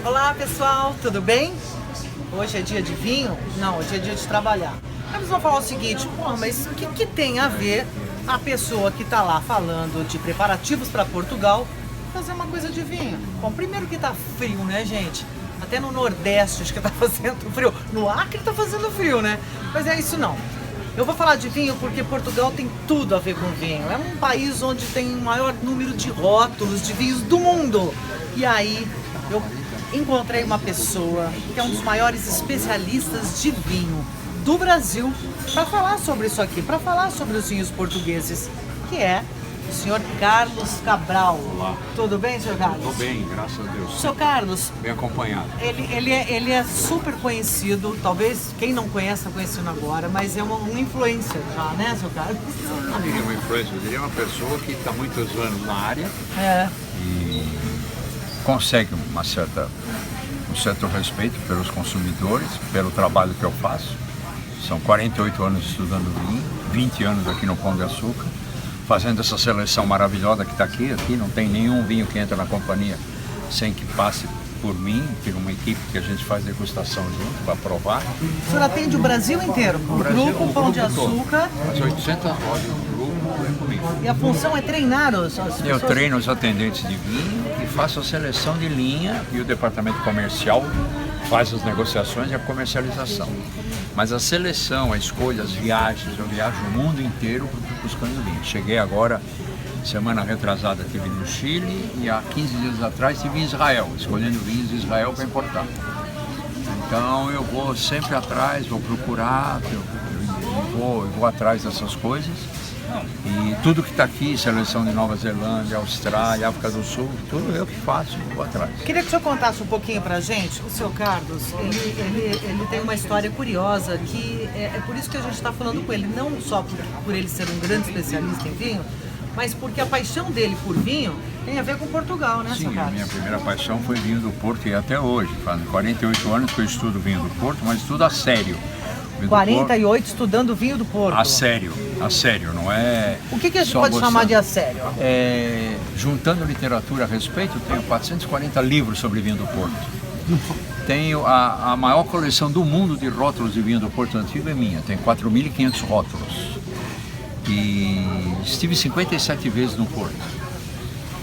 Olá pessoal, tudo bem? Hoje é dia de vinho? Não, hoje é dia de trabalhar. Eles vão falar o seguinte, mas o que tem a ver a pessoa que está lá falando de preparativos para Portugal fazer uma coisa de vinho? Bom, primeiro que tá frio, né, gente? Até no Nordeste acho que tá fazendo frio. No Acre tá fazendo frio, né? Mas é isso não. Eu vou falar de vinho porque Portugal tem tudo a ver com vinho. É um país onde tem o maior número de rótulos de vinhos do mundo. E aí eu encontrei uma pessoa que é um dos maiores especialistas de vinho do Brasil para falar sobre isso aqui, para falar sobre os vinhos portugueses, que é o senhor Carlos Cabral. Olá. Tudo bem, senhor Carlos? Estou bem, graças a Deus. Senhor Carlos, Bem acompanhado. ele é super conhecido, talvez quem não conhece está conhecendo agora, mas é um influencer já, né, senhor Carlos? Não diria uma influência, eu diria uma pessoa que está há muitos anos na área É. e consegue um certo respeito pelos consumidores, pelo trabalho que eu faço. São 48 anos estudando vinho, 20 anos aqui no Pão de Açúcar, fazendo essa seleção maravilhosa que está aqui. Aqui não tem nenhum vinho que entra na companhia sem que passe por mim. Tem uma equipe que a gente faz degustação junto para provar. O senhor atende o Brasil inteiro, o grupo Pão de Açúcar. As 800 lojas do grupo é comigo. E a função é treinar as pessoas? Eu treino os atendentes de vinho e faço a seleção de linha e o departamento comercial faz as negociações e a comercialização. Mas a seleção, a escolha, as viagens, eu viajo o mundo inteiro buscando vinho. Cheguei agora, semana retrasada, estive no Chile e há 15 dias atrás estive em Israel, escolhendo vinhos de Israel para importar. Então eu vou sempre atrás, vou procurar, eu vou atrás dessas coisas. E tudo que está aqui, seleção de Nova Zelândia, Austrália, África do Sul, tudo eu que faço, vou atrás. Queria que o senhor contasse um pouquinho pra gente. O seu Carlos, ele tem uma história curiosa que é por isso que a gente está falando com ele, não só por ele ser um grande especialista em vinho, mas porque a paixão dele por vinho tem a ver com Portugal, né, Sim, seu a Carlos? minha primeira paixão foi vinho do Porto e até hoje. Faz 48 anos que eu estudo vinho do Porto, mas estudo a sério. 48 estudando vinho do Porto. A sério, não é. O que a gente só pode gostando. chamar de a sério? Juntando literatura a respeito, tenho 440 livros sobre vinho do Porto. Tenho a maior coleção do mundo de rótulos de vinho do Porto Antigo é minha, tem 4.500 rótulos. E estive 57 vezes no Porto.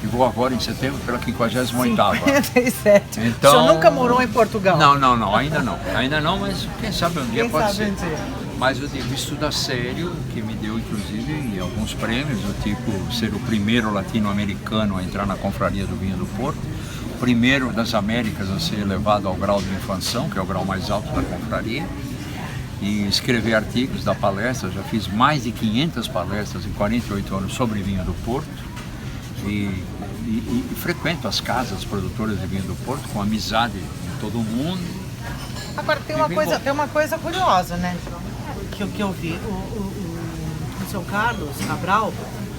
E vou agora em setembro pela 58ª. 57. Então, O senhor nunca morou em Portugal? Não, ainda não. Ainda não, mas quem sabe um dia Quem pode sabe ser. um dia. Mas eu digo estudo a sério, que me deu inclusive alguns prêmios, do tipo ser o primeiro latino-americano a entrar na confraria do vinho do Porto, o primeiro das Américas a ser elevado ao grau de infanção, que é o grau mais alto da confraria, e escrever artigos, dar palestras. Já fiz mais de 500 palestras em 48 anos sobre vinho do Porto. E frequento as casas produtoras de vinho do Porto com amizade com todo mundo. Agora tem uma coisa curiosa, né? Que eu vi. O seu Carlos Cabral,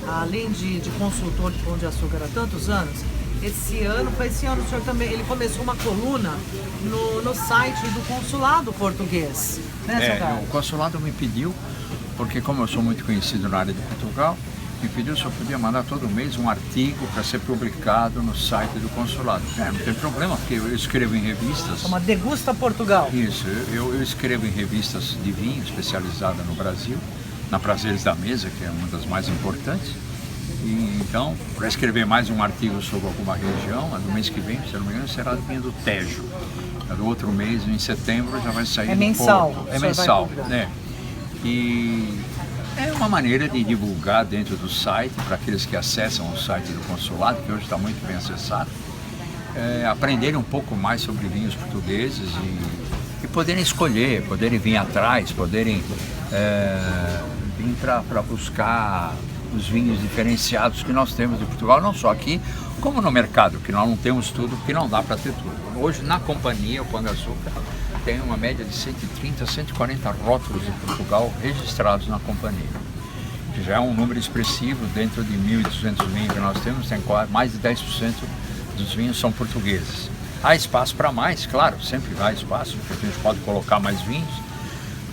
além de consultor de Pão de Açúcar há tantos anos, esse ano o senhor também, ele começou uma coluna no site do consulado português, né, seu Carlos? O consulado me pediu, porque como eu sou muito conhecido na área de Portugal, me pediu se eu podia mandar todo mês um artigo para ser publicado no site do consulado. Não tem problema, porque eu escrevo em revistas. Uma Degusta Portugal. Isso, eu escrevo em revistas de vinho especializada no Brasil, na Prazeres da Mesa, que é uma das mais importantes. E, então, para escrever mais um artigo sobre alguma região, no mês que vem, se não me engano, será do vinho do Tejo. No outro mês, em setembro, já vai sair do mensal. Porto. É mensal, né? E é uma maneira de divulgar dentro do site, para aqueles que acessam o site do consulado, que hoje está muito bem acessado, aprenderem um pouco mais sobre vinhos portugueses e poderem escolher, poderem vir atrás, poderem vir para buscar os vinhos diferenciados que nós temos de Portugal, não só aqui, como no mercado, que nós não temos tudo, que não dá para ter tudo. Hoje, na companhia, o Pão de Açúcar tem uma média de 130, 140 rótulos de Portugal registrados na companhia, que já é um número expressivo. Dentro de 1.200 vinhos que nós temos, tem mais de 10% dos vinhos são portugueses. Há espaço para mais, claro, sempre há espaço, porque a gente pode colocar mais vinhos,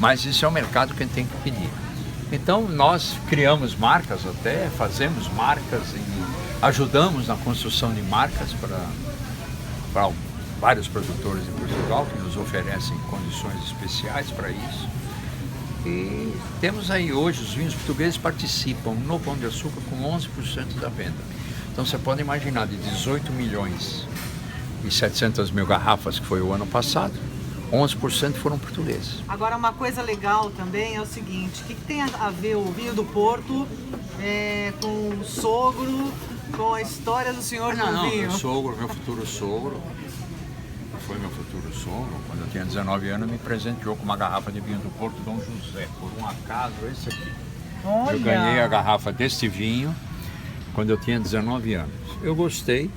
mas isso é o mercado que a gente tem que pedir. Então nós criamos marcas, até fazemos marcas e ajudamos na construção de marcas para vários produtores de Portugal que nos oferecem condições especiais para isso. E temos aí hoje, os vinhos portugueses participam no Pão de Açúcar com 11% da venda. Então você pode imaginar, de 18 milhões e 700 mil garrafas que foi o ano passado, 11% foram portugueses. Agora, uma coisa legal também é o seguinte, o que tem a ver o vinho do Porto com o sogro, com a história do senhor do vinho? Meu sogro, meu futuro sogro, foi meu futuro sogro, quando eu tinha 19 anos, me presenteou com uma garrafa de vinho do Porto Dom José, por um acaso esse aqui. Olha. Eu ganhei a garrafa deste vinho quando eu tinha 19 anos. Eu gostei.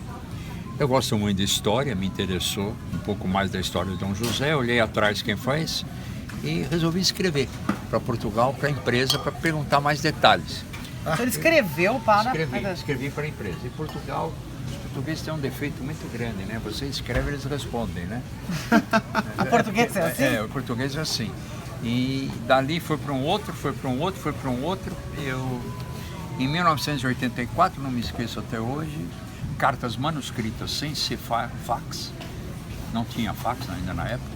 Eu gosto muito de história, me interessou um pouco mais da história de Dom José, olhei atrás quem faz e resolvi escrever para Portugal, para a empresa, para perguntar mais detalhes. Você escreveu para... Escrevi para a empresa. E Portugal, os portugueses têm um defeito muito grande, né? Você escreve, eles respondem, né? O português é assim? O português é assim. E dali foi para um outro, foi para um outro, foi para um outro. Em 1984, não me esqueço até hoje, cartas manuscritas sem ser fax, não tinha fax ainda na época,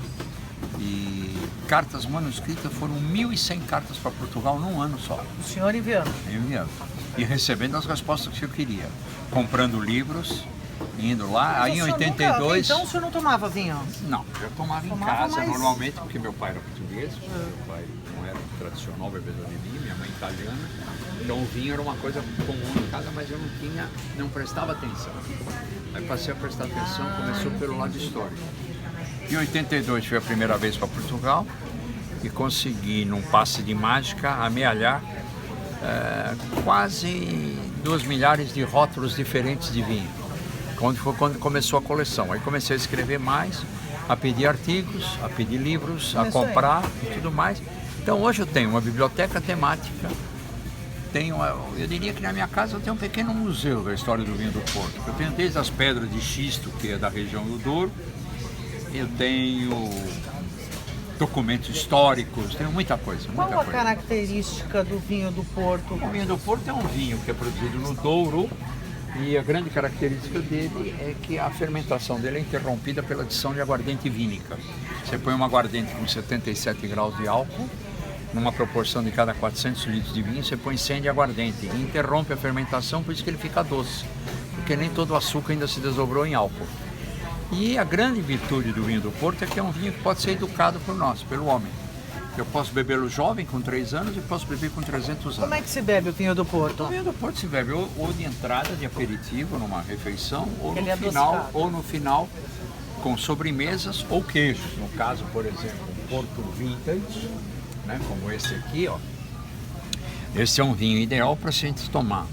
e cartas manuscritas foram 1.100 cartas para Portugal num ano só. O senhor enviando? Enviando. E recebendo as respostas que eu queria, comprando livros, indo lá. Aí em 82... Então o senhor não tomava vinho? Não, eu tomava em casa normalmente, porque meu pai era português, meu pai não era tradicional bebedor de vinho, minha mãe italiana. Então o vinho era uma coisa comum em casa, mas eu não prestava atenção. Aí passei a prestar atenção, começou pelo lado histórico. Em 82 fui a primeira vez para Portugal e consegui, num passe de mágica, amealhar quase 2 milhares de rótulos diferentes de vinho. Quando começou a coleção. Aí comecei a escrever mais, a pedir artigos, a pedir livros, a comprar e tudo mais. Então hoje eu tenho uma biblioteca temática. Eu diria que na minha casa eu tenho um pequeno museu da história do vinho do Porto. Eu tenho desde as pedras de xisto, que é da região do Douro, eu tenho documentos históricos, tenho muita coisa. Qual a característica do vinho do Porto? O vinho do Porto é um vinho que é produzido no Douro e a grande característica dele é que a fermentação dele é interrompida pela adição de aguardente vínica. Você põe uma aguardente com 77 graus de álcool, numa proporção de cada 400 litros de vinho, você põe 100 de aguardente e interrompe a fermentação, por isso que ele fica doce, porque nem todo o açúcar ainda se desdobrou em álcool. E a grande virtude do vinho do Porto é que é um vinho que pode ser educado por nós, pelo homem. Eu posso bebê-lo jovem, com 3 anos, e posso beber com 300 anos. Como é que se bebe o vinho do Porto? O vinho do Porto se bebe ou de entrada, de aperitivo, numa refeição, ou no final, com sobremesas ou queijos. No caso, por exemplo, um Porto Vintage, né, como esse aqui, ó. Esse é um vinho ideal para a gente tomar.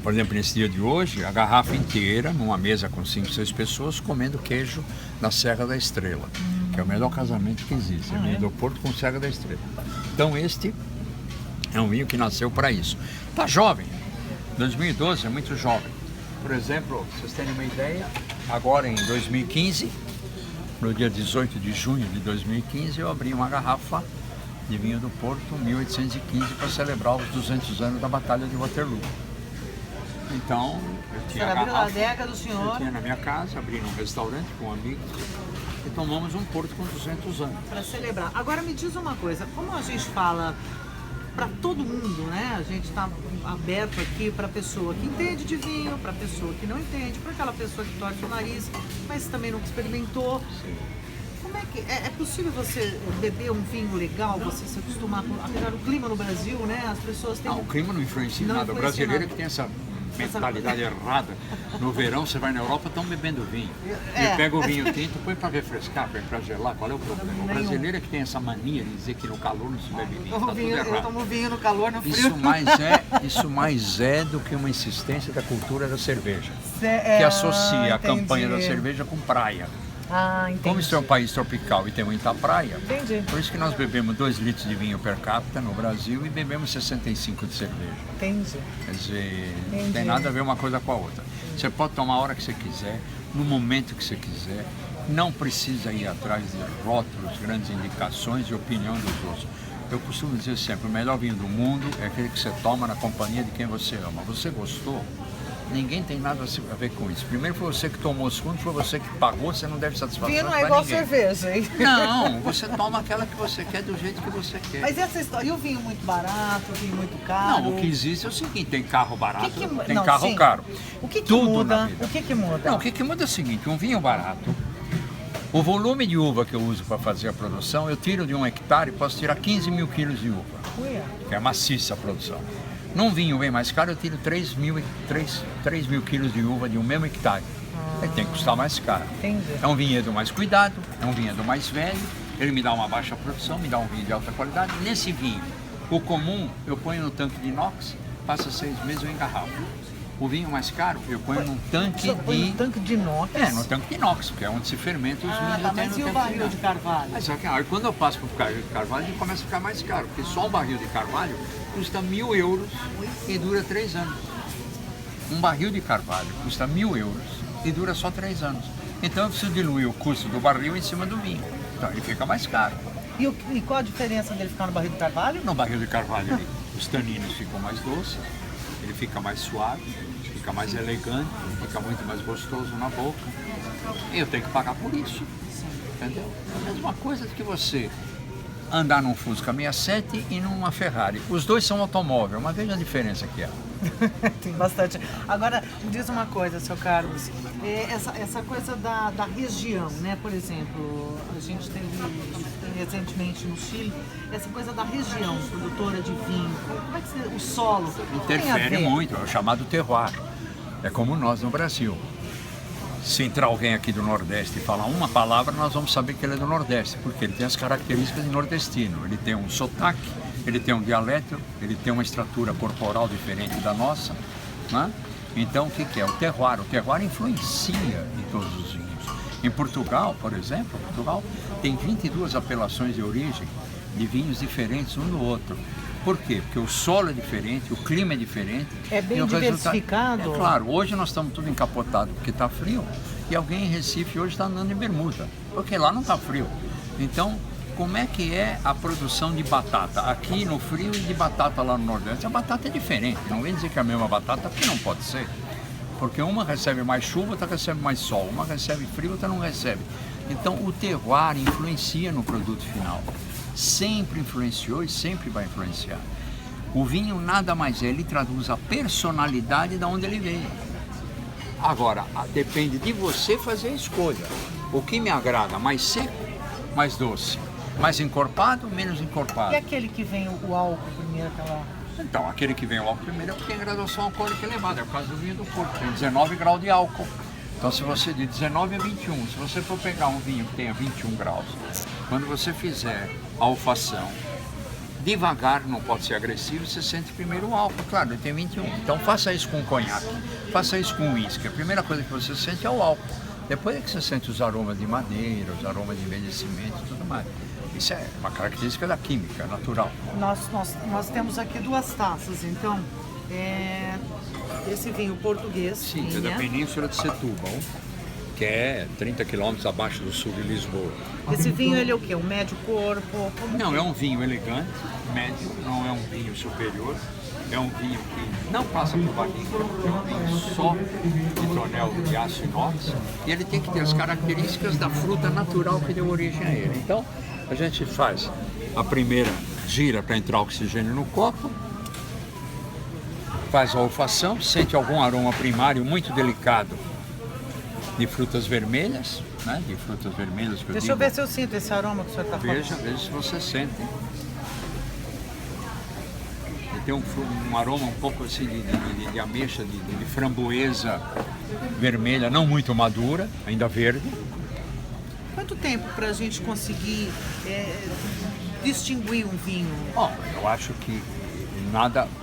Por exemplo, nesse dia de hoje, a garrafa inteira, numa mesa com 5, 6 pessoas, comendo queijo da Serra da Estrela, que é o melhor casamento que existe, é vinho do Porto com Serra da Estrela. Então este é um vinho que nasceu para isso. Está jovem, 2012 é muito jovem. Por exemplo, vocês terem uma ideia, agora em 2015, no dia 18 de junho de 2015, eu abri uma garrafa de vinho do Porto 1815 para celebrar os 200 anos da Batalha de Waterloo. Então, eu tinha a garrafa, na adega do senhor. Eu tinha na minha casa, abri num restaurante com amigos e tomamos um Porto com 200 anos. Para celebrar. Agora me diz uma coisa, como a gente fala para todo mundo, né? A gente está aberto aqui para a pessoa que entende de vinho, para a pessoa que não entende, para aquela pessoa que torce o nariz, mas também não experimentou. Sim. Como é que é possível você beber um vinho legal, você se acostumar com, apesar do clima no Brasil, né? As pessoas têm... Não, o clima não influencia nada. O brasileiro é que tem essa mentalidade errada. No verão você vai na Europa, estão bebendo vinho. E pega o vinho tinto, põe para refrescar, põe para gelar. Qual é o problema? O brasileiro é que tem essa mania de dizer que no calor não se bebe vinho. Tá tudo errado. Eu tomo vinho no calor, no frio. Isso mais é do que uma insistência da cultura da cerveja, que associa a campanha da cerveja com praia. Entendi. Como isso é um país tropical e tem muita praia, entendi. Por isso que nós bebemos 2 litros de vinho per capita no Brasil e bebemos 65 de cerveja. Entendi. Quer dizer, não tem nada a ver uma coisa com a outra. Você pode tomar a hora que você quiser, no momento que você quiser, não precisa ir atrás de rótulos, grandes indicações e opinião dos outros. Eu costumo dizer sempre, o melhor vinho do mundo é aquele que você toma na companhia de quem você ama. Você gostou? Ninguém tem nada a ver com isso. Primeiro foi você que tomou, segundo foi você que pagou, você não deve satisfação Vinho não é pra igual ninguém. cerveja, hein? Não, você toma aquela que você quer do jeito que você quer. Mas essa história, e o vinho muito barato, o vinho muito caro? Não, o que existe é o seguinte, tem carro barato, tem não, carro sim. caro. O que Tudo muda? na vida. O que muda? Não, o que muda é o seguinte, um vinho barato, o volume de uva que eu uso para fazer a produção, eu tiro de 1 hectare e posso tirar 15 mil quilos de uva, Uia. que é maciça a produção. Num vinho bem mais caro, eu tiro 3 mil quilos de uva de um mesmo hectare. Ele tem que custar mais caro. Entendi. É um vinhedo mais cuidado, é um vinhedo mais velho, ele me dá uma baixa produção, me dá um vinho de alta qualidade. Nesse vinho, o comum eu ponho no tanque de inox, passa 6 meses eu engarrafo. O vinho mais caro eu ponho num tanque Só põe de... no tanque de inox? É, no tanque de inox, que é onde se fermenta os vinhos. Tá, mas e o barril de carvalho? Mas só que aí, quando eu passo para o barril de carvalho, ele começa a ficar mais caro, porque só um barril de carvalho custa 1.000 euros e dura 3 anos. Um barril de carvalho custa 1.000 euros e dura só 3 anos. Então eu preciso diluir o custo do barril em cima do vinho. Então ele fica mais caro. E qual a diferença dele ficar no barril de carvalho? No barril de carvalho, os taninos ficam mais doces, ele fica mais suave, fica mais elegante, fica muito mais gostoso na boca. E eu tenho que pagar por isso. Entendeu? É a mesma coisa que você andar num Fusca 67 e numa Ferrari. Os dois são automóvel, mas veja a diferença que é. Tem bastante. Agora, me diz uma coisa, seu Carlos. Essa coisa da região, né? Por exemplo, a gente teve recentemente no Chile, essa coisa da região produtora de vinho. Como é que o solo tem a Interfere ver? muito, é o chamado terroir. É como nós no Brasil. Se entrar alguém aqui do Nordeste e falar uma palavra, nós vamos saber que ele é do Nordeste, porque ele tem as características de nordestino. Ele tem um sotaque, ele tem um dialeto, ele tem uma estrutura corporal diferente da nossa, né? Então, o que é? O terroir. O terroir influencia em todos os vinhos. Em Portugal, por exemplo, Portugal tem 22 apelações de origem de vinhos diferentes um do outro. Por quê? Porque o solo é diferente, o clima é diferente. É bem e o diversificado. É claro, hoje nós estamos tudo encapotado porque está frio e alguém em Recife hoje está andando em bermuda, porque lá não está frio. Então, como é que é a produção de batata aqui no frio e de batata lá no Nordeste? A batata é diferente, não vem dizer que é a mesma batata, porque não pode ser. Porque uma recebe mais chuva, outra recebe mais sol, uma recebe frio, outra não recebe. Então, o terroir influencia no produto final. Sempre influenciou e sempre vai influenciar. O vinho nada mais é, ele traduz a personalidade de onde ele veio. Agora, depende de você fazer a escolha. O que me agrada, mais seco, mais doce, mais encorpado, menos encorpado. E aquele que vem o álcool primeiro, aquela... Então, aquele que vem o álcool primeiro é porque tem graduação alcoólica elevada, é o caso do vinho do Porto, tem 19 graus de álcool. Então, se você de 19 a 21, se você for pegar um vinho que tenha 21 graus, quando você fizer a alfação, devagar, não pode ser agressivo, você sente primeiro o álcool, claro, ele tem 21. Então, faça isso com conhaque, faça isso com uísque. A primeira coisa que você sente é o álcool. Depois é que você sente os aromas de madeira, os aromas de envelhecimento e tudo mais. Isso é uma característica da química, natural. Nós temos aqui 2 taças, então, esse vinho português. Sim, é da Península de Setúbal, que é 30 quilômetros abaixo do sul de Lisboa. Esse vinho, ele é o quê? Um médio corpo? Não, é um vinho elegante, médio, não é um vinho superior. É um vinho que não passa por barrica, é um vinho só de tonel de aço inox. E ele tem que ter as características da fruta natural que deu origem a ele. Então, a gente faz a primeira gira para entrar oxigênio no copo, faz a olfação, sente algum aroma primário muito delicado de frutas vermelhas, né? De frutas vermelhas que eu Deixa digo. eu ver se eu sinto esse aroma que o senhor está falando. Veja se você sente. Ele tem um aroma um pouco assim de ameixa, de framboesa vermelha, não muito madura, ainda verde. Quanto tempo para a gente conseguir distinguir um vinho? Bom, eu acho que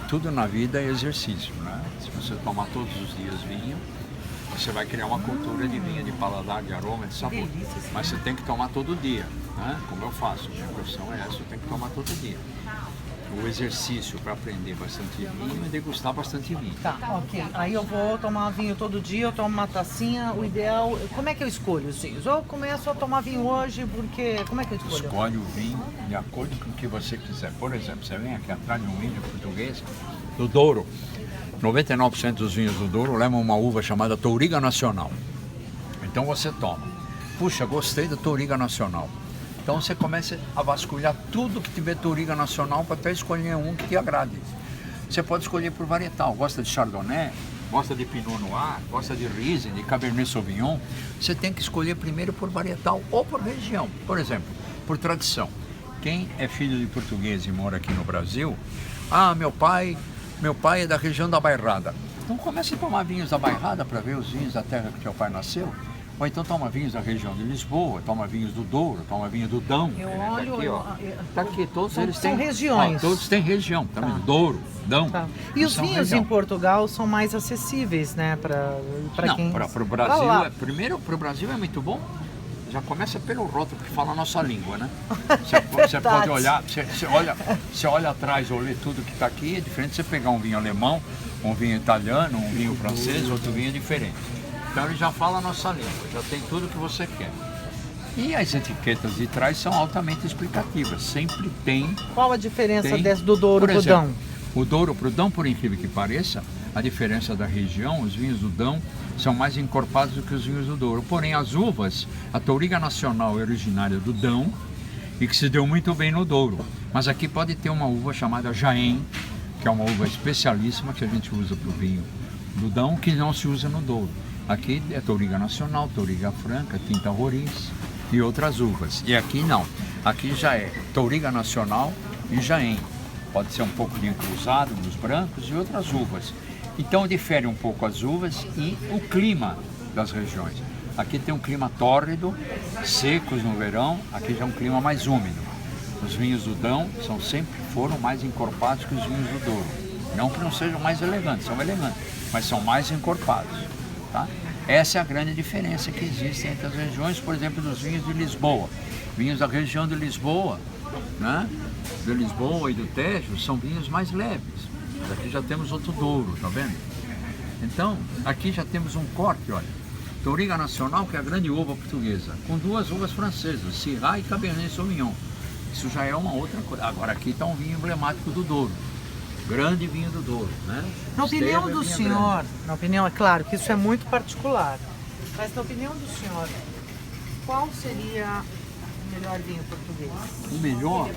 tudo na vida é exercício, né? Se você tomar todos os dias vinho, você vai criar uma cultura de vinho, de paladar, de aroma, de sabor. Delícia. Mas você tem que tomar todo dia, né? Como eu faço, minha profissão é essa, eu tenho que tomar todo dia. O exercício para aprender bastante vinho é degustar bastante vinho. Tá, ok. Aí eu vou tomar vinho todo dia, eu tomo uma tacinha, o ideal... Como é que eu escolho os vinhos? Ou eu começo a tomar vinho hoje, porque... Como é que eu escolho? Escolhe o vinho de acordo com o que você quiser. Por exemplo, você vem aqui atrás de um vinho português, do Douro. 99% dos vinhos do Douro levam uma uva chamada Touriga Nacional. Então você toma. Puxa, gostei da Touriga Nacional. Então você começa a vasculhar tudo que tiver Touriga Nacional para até escolher um que te agrade. Você pode escolher por varietal. Gosta de Chardonnay? Gosta de Pinot Noir? Gosta de Riesling, de Cabernet Sauvignon? Você tem que escolher primeiro por varietal ou por região. Por exemplo, por tradição. Quem é filho de português e mora aqui no Brasil, meu pai é da região da Bairrada. Então comece a tomar vinhos da Bairrada para ver os vinhos da terra que teu pai nasceu. Ou então toma vinhos da região de Lisboa, toma vinhos do Douro, toma vinho do Dão. Eu olho... Tá aqui, ó. Tá aqui, todos eles têm... São regiões. Todos têm região, tá vendo? Douro, Dão. Tá. E os vinhos região. em Portugal são mais acessíveis, né? Para quem... Não, para o Brasil, primeiro, para o Brasil é muito bom. Já começa pelo rótulo que fala a nossa língua, né? Você pode olhar, você olha atrás ou lê tudo que está aqui, é diferente de você pegar um vinho alemão, um vinho italiano, um vinho francês, outro vinho diferente. Então ele já fala a nossa língua, já tem tudo que você quer. E as etiquetas de trás são altamente explicativas, sempre tem... Qual a diferença do Douro para o Dão? O Douro para o Dão, por incrível que pareça, a diferença da região, os vinhos do Dão são mais encorpados do que os vinhos do Douro. Porém, as uvas, a Touriga Nacional é originária do Dão e que se deu muito bem no Douro. Mas aqui pode ter uma uva chamada Jaén, que é uma uva especialíssima que a gente usa para o vinho do Dão, que não se usa no Douro. Aqui é Touriga Nacional, Touriga Franca, Tinta Roriz e outras uvas. E aqui não. Aqui já é Touriga Nacional e Jaén. Pode ser um pouco de encruzado nos brancos e outras uvas. Então difere um pouco as uvas e o clima das regiões. Aqui tem um clima tórrido, secos no verão, aqui já é um clima mais úmido. Os vinhos do Dão foram mais encorpados que os vinhos do Douro. Não que não sejam mais elegantes, são elegantes, mas são mais encorpados. Tá? Essa é a grande diferença que existe entre as regiões, por exemplo, dos vinhos de Lisboa. Vinhos da região de Lisboa, né? De Lisboa e do Tejo, são vinhos mais leves. Mas aqui já temos outro Douro, tá vendo? Então, aqui já temos um corte, olha. Touriga Nacional, que é a grande uva portuguesa, com duas uvas francesas, Syrah e Cabernet Sauvignon. Isso já é uma outra coisa. Agora aqui está um vinho emblemático do Douro. Grande vinho do Douro, né? Na opinião do senhor, na opinião, é claro que isso é muito particular, mas na opinião do senhor, qual seria o melhor vinho português? O melhor?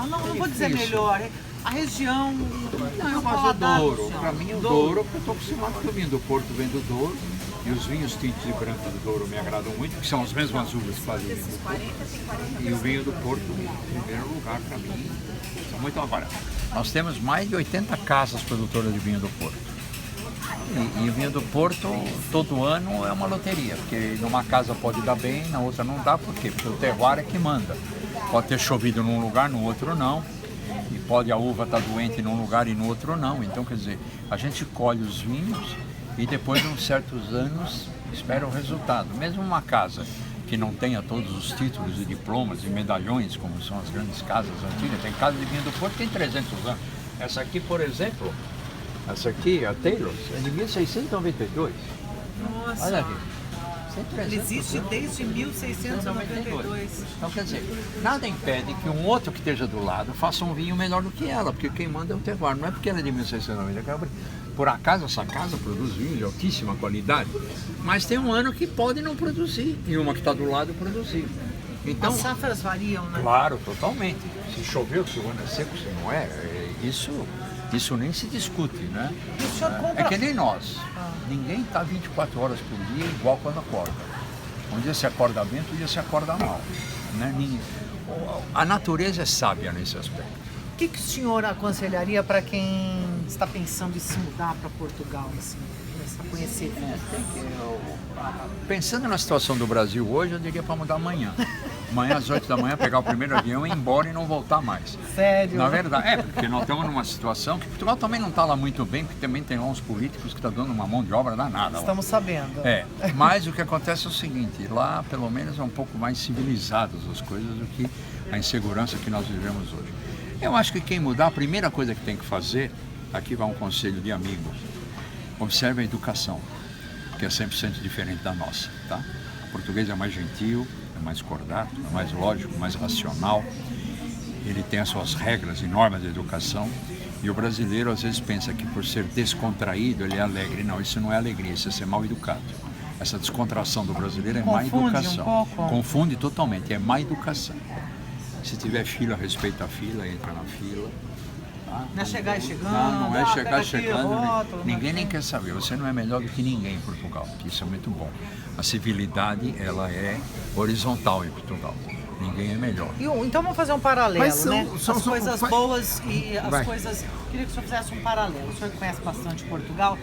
Não vou dizer melhor. A região... Não, eu gosto do Douro. Para mim é o Douro, porque eu estou acostumado com o vinho do Porto, vem do Douro. E os vinhos tintos e brancos do Douro me agradam muito, que são as mesmas uvas que fazem o vinho do Porto. E o vinho do Porto, em primeiro lugar, para mim, são muito baratos. Nós temos mais de 80 casas produtoras de vinho do Porto. E o vinho do Porto, todo ano, é uma loteria, porque numa casa pode dar bem, na outra não dá, por quê? Porque o terroir é que manda. Pode ter chovido num lugar, no outro não. E pode a uva estar doente num lugar e no outro não. Então, quer dizer, a gente colhe os vinhos e depois de uns certos anos espera o resultado. Mesmo uma casa que não tenha todos os títulos e diplomas e medalhões, como são as grandes casas antigas, tem casa de vinho do Porto que tem 300 anos. Essa aqui, por exemplo, essa aqui, a Taylor, é de 1692. Nossa! Olha aqui. Ele existe desde 1692. Então, quer dizer, nada impede que um outro que esteja do lado faça um vinho melhor do que ela, porque quem manda é o terroir. Não é porque ela é de 1692. Por acaso, essa casa produz vinho de altíssima qualidade, mas tem um ano que pode não produzir e uma que está do lado produzir. Então, as safras variam, né? Claro, totalmente. Se choveu, se o ano é seco, se não é, isso nem se discute, né? E o senhor compra... É que nem nós. Ninguém está 24 horas por dia igual quando acorda. Um dia se acorda bem, outro dia se acorda mal. Né? A natureza é sábia nesse aspecto. O que o senhor aconselharia para quem está pensando em se mudar para Portugal, assim, para conhecer? Pensando na situação do Brasil hoje, eu diria para mudar amanhã. Amanhã às 8 da manhã, pegar o primeiro avião e ir embora e não voltar mais. Sério? Na verdade, porque nós estamos numa situação que Portugal também não está lá muito bem, porque também tem lá uns políticos que estão dando uma mão de obra danada. Estamos sabendo. Mas o que acontece é o seguinte, lá pelo menos é um pouco mais civilizadas as coisas do que a insegurança que nós vivemos hoje. Eu acho que quem mudar, a primeira coisa que tem que fazer, aqui vai um conselho de amigos, observe a educação, que é 100% diferente da nossa, tá? O português é mais gentil, é mais cordato, é mais lógico, mais racional, ele tem as suas regras e normas de educação, E o brasileiro às vezes pensa que por ser descontraído ele é alegre. Não, isso não é alegria, isso é ser mal educado. Essa descontração do brasileiro é má educação. Um pouco. Confunde totalmente, é má educação. Se tiver fila, respeita a fila, entra na fila. Tá? Não é chegar e chegando. Não é chegar aqui, chegando. rótulo, Ninguém nem quer saber. Você não é melhor do que ninguém em Portugal. Isso é muito bom. A civilidade, ela é horizontal em Portugal. Ninguém é melhor. Então vamos fazer um paralelo, Mas né? As coisas boas e as coisas... Queria que o senhor fizesse um paralelo. O senhor que conhece bastante Portugal.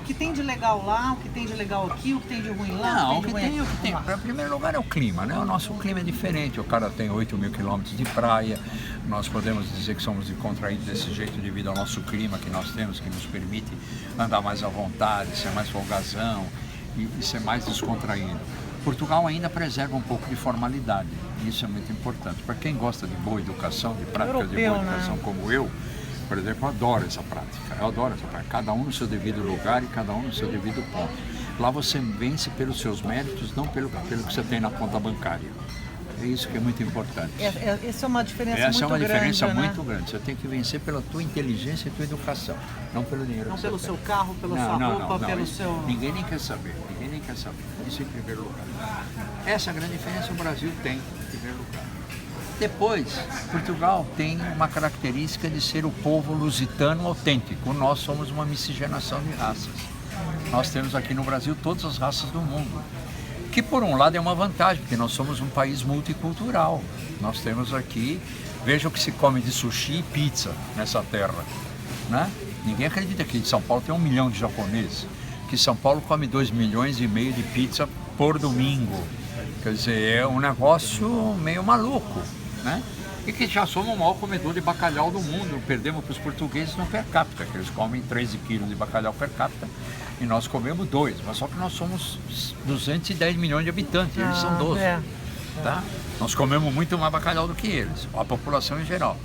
O que tem de legal lá, o que tem de legal aqui, o que tem de ruim lá, Não, o que tem de ruim aqui. Em primeiro lugar é o clima, né? O nosso clima é diferente. O cara tem 8.000 quilômetros de praia. Nós podemos dizer que somos contraídos desse jeito devido ao nosso clima que nós temos, que nos permite andar mais à vontade, ser mais folgazão e ser mais descontraído. Portugal ainda preserva um pouco de formalidade. Isso é muito importante. Para quem gosta de boa educação, de prática de boa educação, né? Como eu, por exemplo, eu adoro essa prática. Eu adoro essa prática. Cada um no seu devido lugar e cada um no seu devido ponto. Lá você vence pelos seus méritos, não pelo que você tem na conta bancária. É isso que é muito importante. Essa é uma diferença muito grande. Essa é uma diferença né? muito grande. Você tem que vencer pela tua inteligência e tua educação, não pelo dinheiro. Não que pelo você seu tem. carro, pela sua roupa, pelo isso, seu... Ninguém nem quer saber. Ninguém nem quer saber. Isso em primeiro lugar. Essa grande diferença o Brasil tem em primeiro lugar. Depois, Portugal tem uma característica de ser o povo lusitano autêntico. Nós somos uma miscigenação de raças. Nós temos aqui no Brasil todas as raças do mundo. Que por um lado é uma vantagem, porque nós somos um país multicultural. Nós temos aqui, veja o que se come de sushi e pizza nessa terra, né? Ninguém acredita que em São Paulo tem 1 milhão de japoneses, que São Paulo come 2,5 milhões de pizza por domingo. Quer dizer, é um negócio meio maluco, né? E que já somos o maior comedor de bacalhau do mundo. Perdemos para os portugueses no per capita, que eles comem 13 quilos de bacalhau per capita e nós comemos 2, mas só que nós somos 210 milhões de habitantes, eles são 12. Tá? Nós comemos muito mais bacalhau do que eles, a população em geral.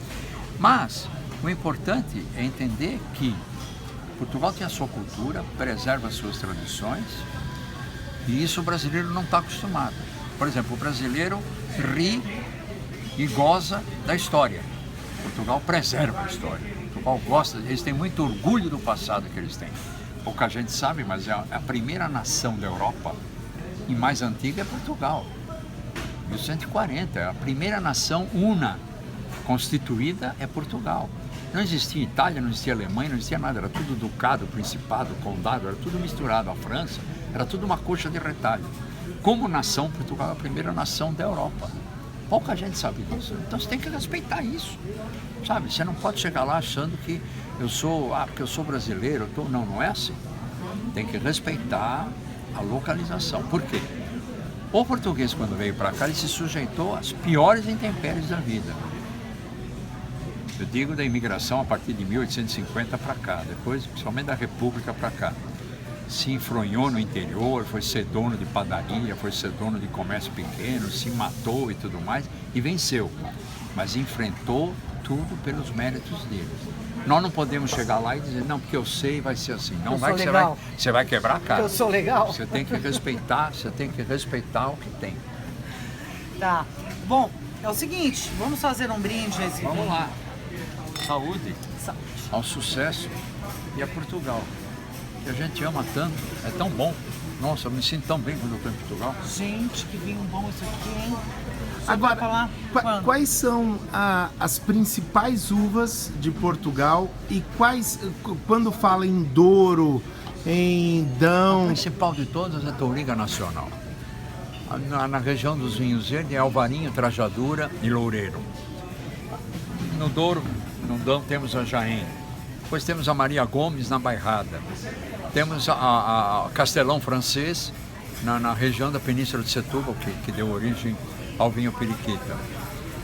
Mas o importante é entender que Portugal tem a sua cultura, preserva as suas tradições e isso o brasileiro não está acostumado. Por exemplo, o brasileiro ri e goza da história. Portugal preserva a história. Portugal gosta, eles têm muito orgulho do passado que eles têm. Pouca gente sabe, mas é a primeira nação da Europa e mais antiga é Portugal. 1140, a primeira nação una constituída é Portugal. Não existia Itália, não existia Alemanha, não existia nada, era tudo ducado, principado, condado, era tudo misturado. A França era tudo uma coxa de retalho. Como nação, Portugal é a primeira nação da Europa. Pouca gente sabe disso. Então você tem que respeitar isso, sabe? Você não pode chegar lá achando que eu sou, porque eu sou brasileiro. Não é assim. Tem que respeitar a localização. Por quê? O português, quando veio para cá, ele se sujeitou às piores intempéries da vida. Eu digo da imigração a partir de 1850 para cá, depois, principalmente da República para cá. Se enfronhou no interior, foi ser dono de padaria, foi ser dono de comércio pequeno, se matou e tudo mais, e venceu. Mas enfrentou tudo pelos méritos dele. Nós não podemos chegar lá e dizer, não, porque eu sei, vai ser assim. Não vai que você vai quebrar a cara. Eu sou legal. Você tem que respeitar, o que tem. Tá. Bom, é o seguinte, vamos fazer um brinde a esse Vamos vinho. lá. Saúde. Saúde. Ao sucesso e a Portugal. Que a gente ama tanto, é tão bom. Nossa, eu me sinto tão bem quando eu estou em Portugal. Gente, que vinho bom isso aqui, hein? Agora, quais são as principais uvas de Portugal e quando fala em Douro, em Dão... A principal de todas é a Touriga Nacional. Na região dos vinhos verdes é Alvarinho, Trajadura e Loureiro. No Douro, no Dão, temos a Jaén. Depois temos a Maria Gomes na Bairrada. Temos a Castelão Francês na região da Península de Setúbal, que deu origem ao vinho periquita.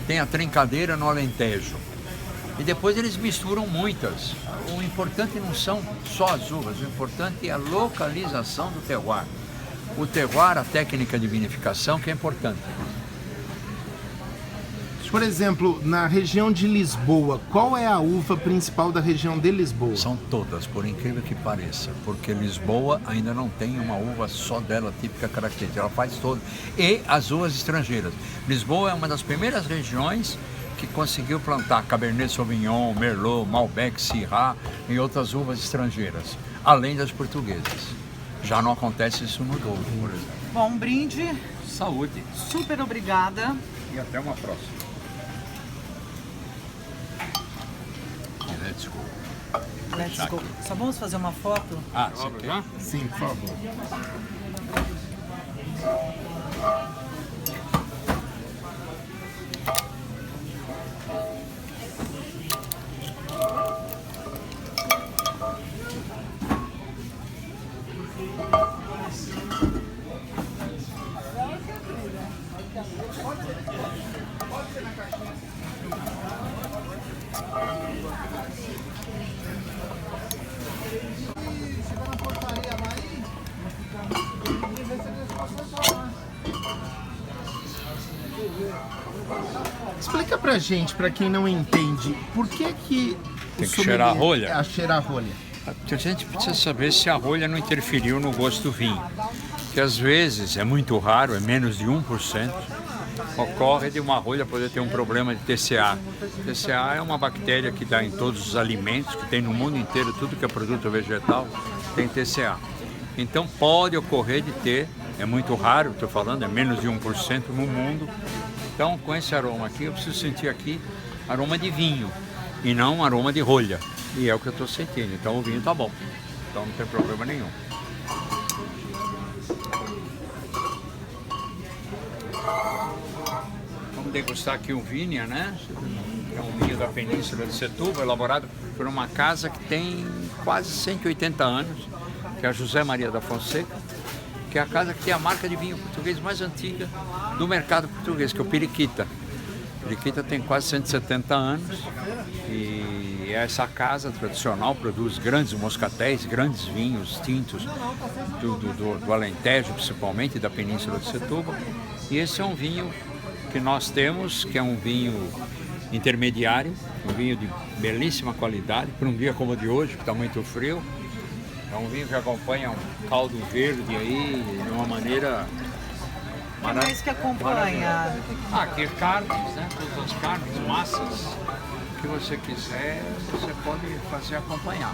Tem a Trincadeira no Alentejo. E depois eles misturam muitas. O importante não são só as uvas, o importante é a localização do terroir. O terroir, a técnica de vinificação, que é importante. Por exemplo, na região de Lisboa, qual é a uva principal da região de Lisboa? São todas, por incrível que pareça, porque Lisboa ainda não tem uma uva só dela, típica característica, ela faz todas. E as uvas estrangeiras. Lisboa é uma das primeiras regiões que conseguiu plantar Cabernet Sauvignon, Merlot, Malbec, Syrah e outras uvas estrangeiras, além das portuguesas. Já não acontece isso no Douro, por exemplo. Bom, um brinde. Saúde. Super obrigada. E até uma próxima. Let's go. Let's go. Só vamos fazer uma foto? Ah, você quer? Sim, por favor. Explica pra gente, pra quem não entende, por que Tem que o sommelier cheirar a rolha? é a cheirar a rolha? A gente precisa saber se a rolha não interferiu no gosto do vinho. Que às vezes, é muito raro, é menos de 1%, ocorre de uma rolha poder ter um problema de TCA. TCA é uma bactéria que dá em todos os alimentos, que tem no mundo inteiro, tudo que é produto vegetal tem TCA. Então pode ocorrer de ter, é muito raro, estou falando, é menos de 1% no mundo. Então com esse aroma aqui, eu preciso sentir aqui aroma de vinho e não aroma de rolha. E é o que eu estou sentindo, então o vinho está bom, então não tem problema nenhum. Vamos degustar aqui o Vinha, né? É um vinho da Península de Setúbal, elaborado por uma casa que tem quase 180 anos, que é a José Maria da Fonseca, que é a casa que tem a marca de vinho português mais antiga do mercado português, que é o Periquita. O Periquita tem quase 170 anos e essa casa tradicional produz grandes moscatéis, grandes vinhos tintos do Alentejo, principalmente, da Península de Setúbal. E esse é um vinho que nós temos, que é um vinho intermediário, um vinho de belíssima qualidade, para um dia como o de hoje, que está muito frio. É um vinho que acompanha um caldo verde aí, de uma maneira O que mais que acompanha? aqui carnes, né? Todas as carnes, massas, o que você quiser, você pode fazer acompanhar,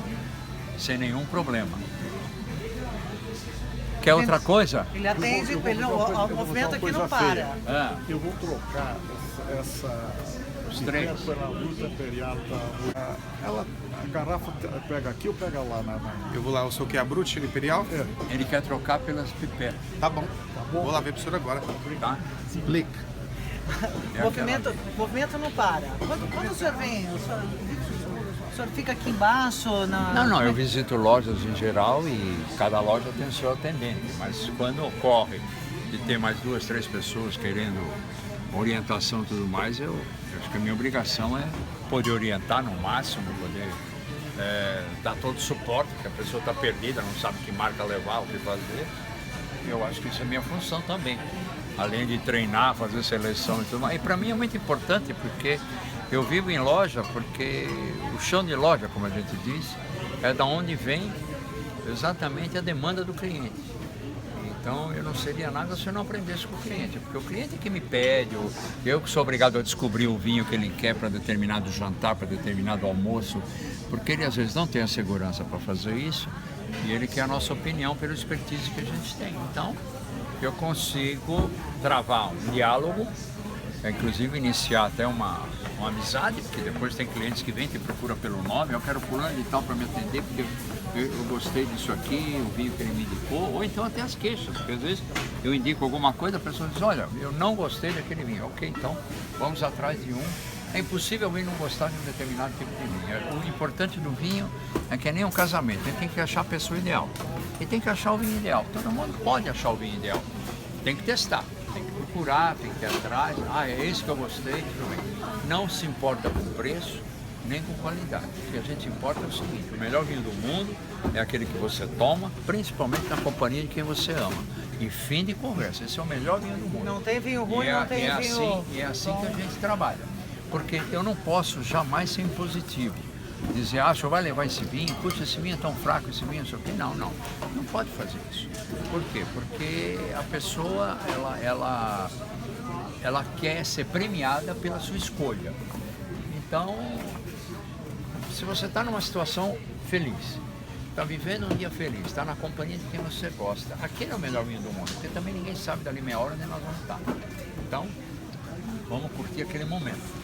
sem nenhum problema. Quer outra coisa? Ele atende, o movimento aqui não para. Ah, Eu vou trocar os três. pela luz imperial. A garrafa pega aqui ou pega lá? Eu vou lá, o seu que é a Brut Imperial? Ele quer trocar pelas pipetas, Tá bom. Vou lá ver pro senhor agora. tá? Explica. É Movimento não para. Quando o senhor vem, o senhor fica aqui embaixo? Não, eu visito lojas em geral e cada loja tem o seu atendente, mas quando ocorre de ter mais 2, 3 pessoas querendo orientação e tudo mais, eu acho que a minha obrigação é poder orientar no máximo, poder dar todo o suporte, porque a pessoa está perdida, não sabe que marca levar, o que fazer. Eu acho que isso é minha função também, além de treinar, fazer seleção e tudo mais. E para mim é muito importante, porque eu vivo em loja, porque o chão de loja, como a gente diz, é da onde vem exatamente a demanda do cliente. Então eu não seria nada se eu não aprendesse com o cliente, porque o cliente que me pede, eu que sou obrigado a descobrir o vinho que ele quer para determinado jantar, para determinado almoço, porque ele às vezes não tem a segurança para fazer isso e ele quer a nossa opinião pelo expertise que a gente tem. Então eu consigo travar um diálogo, inclusive iniciar até uma amizade, porque depois tem clientes que vêm e te procuram pelo nome, eu quero fulano e tal para me atender, porque eu gostei disso aqui, o vinho que ele me indicou, ou então até as queixas, porque às vezes eu indico alguma coisa, a pessoa diz, olha, eu não gostei daquele vinho, ok, então vamos atrás de um. É impossível alguém não gostar de um determinado tipo de vinho. O importante do vinho é que é nem um casamento, ele tem que achar a pessoa ideal, ele tem que achar o vinho ideal, todo mundo pode achar o vinho ideal, tem que testar. Tem que procurar, tem que ir atrás. É esse que eu gostei, tudo bem. Não se importa com preço, nem com qualidade. O que a gente importa é o seguinte, o melhor vinho do mundo é aquele que você toma, principalmente na companhia de quem você ama. E fim de conversa, esse é o melhor vinho do mundo. Não tem vinho ruim, não tem vinho... E é assim que a gente trabalha. Porque eu não posso jamais ser impositivo. Dizer, o senhor vai levar esse vinho, puxa, esse vinho é tão fraco, esse vinho, não sei o quê. Não pode fazer isso. Por quê? Porque a pessoa, ela ela quer ser premiada pela sua escolha. Então, se você está numa situação feliz, está vivendo um dia feliz, está na companhia de quem você gosta, aquele é o melhor vinho do mundo, porque também ninguém sabe dali meia hora onde nós vamos estar. Então, vamos curtir aquele momento.